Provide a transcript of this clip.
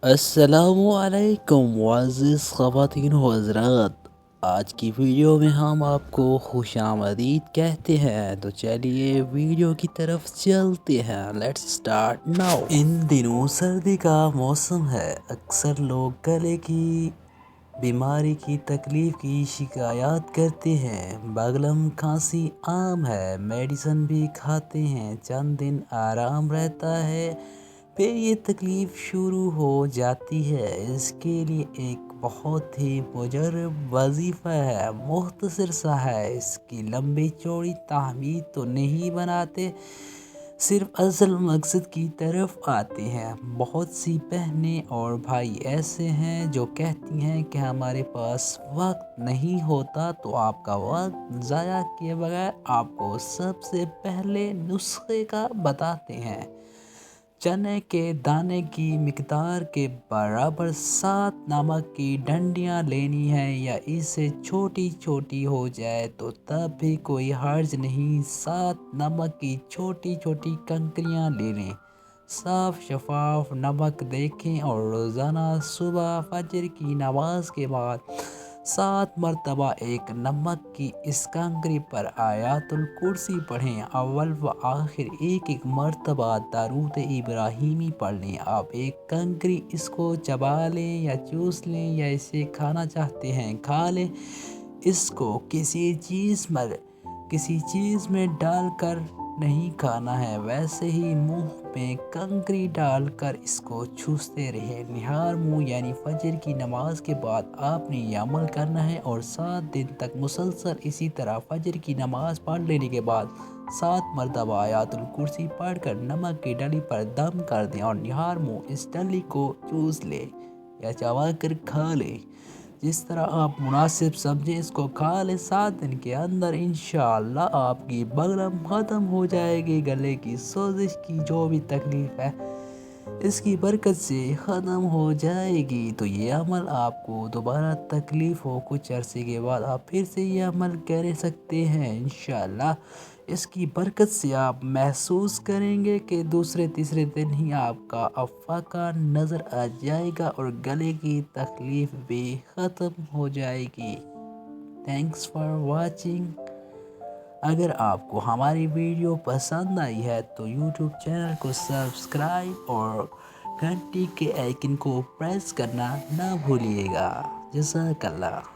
السلام علیکم معزز خواتین و حضرات، آج کی ویڈیو میں ہم آپ کو خوش آمدید کہتے ہیں، تو چلیے ویڈیو کی طرف چلتے ہیں۔ Let's start now. ان دنوں سردی کا موسم ہے، اکثر لوگ گلے کی بیماری کی تکلیف کی شکایات کرتے ہیں۔ بلغم کھانسی عام ہے، میڈیسن بھی کھاتے ہیں، چند دن آرام رہتا ہے، پھر یہ تکلیف شروع ہو جاتی ہے۔ اس کے لیے ایک بہت ہی مجرب وظیفہ ہے، مختصر سا ہے، اس کی لمبی چوڑی تحمید تو نہیں بناتے، صرف اصل مقصد کی طرف آتے ہیں۔ بہت سی بہنیں اور بھائی ایسے ہیں جو کہتی ہیں کہ ہمارے پاس وقت نہیں ہوتا، تو آپ کا وقت ضائع کیے بغیر آپ کو سب سے پہلے نسخے کا بتاتے ہیں۔ چنے کے دانے کی مقدار کے برابر 7 نمک کی ڈنڈیاں لینی ہیں، یا اس سے چھوٹی چھوٹی ہو جائے تو تب بھی کوئی حرج نہیں۔ 7 نمک کی چھوٹی چھوٹی کنکریاں لے لیں، صاف شفاف نمک دیکھیں، اور روزانہ صبح فجر کی نماز کے بعد 7 مرتبہ ایک نمک کی اس کنکری پر آیت الکرسی پڑھیں۔ اول و آخر ایک مرتبہ درود ابراہیمی پڑھ لیں۔ آپ ایک کنکری اس کو چبا لیں یا چوس لیں، یا اسے کھانا چاہتے ہیں کھا لیں۔ اس کو کسی چیز میں ڈال کر نہیں کھانا ہے، ویسے ہی منہ میں کنکری ڈال کر اس کو چوستے رہیں۔ نہار منہ یعنی فجر کی نماز کے بعد آپ نے یہ عمل کرنا ہے، اور 7 دن تک مسلسل اسی طرح فجر کی نماز پڑھ لینے کے بعد 7 مرتبہ آیت الکرسی پڑھ کر نمک کی ڈلی پر دم کر دیں، اور نہار منہ اس ڈلی کو چوس لیں یا چبا کر کھا لیں۔ جس طرح آپ مناسب سمجھیں اس کو کھا لیں۔ 7 دن کے اندر انشاءاللہ آپ کی بلغم ختم ہو جائے گی، گلے کی سوزش کی جو بھی تکلیف ہے اس کی برکت سے ختم ہو جائے گی۔ تو یہ عمل آپ کو دوبارہ تکلیف ہو کچھ عرصے کے بعد آپ پھر سے یہ عمل کر سکتے ہیں انشاءاللہ۔ اس کی برکت سے آپ محسوس کریں گے کہ دوسرے تیسرے دن ہی آپ کا افاقہ نظر آ جائے گا، اور گلے کی تکلیف بھی ختم ہو جائے گی۔ Thanks for watching. اگر آپ کو ہماری ویڈیو پسند آئی ہے تو یوٹیوب چینل کو سبسکرائب اور گھنٹی کے آئیکن کو پریس کرنا نہ بھولیے گا۔ جزاک اللہ۔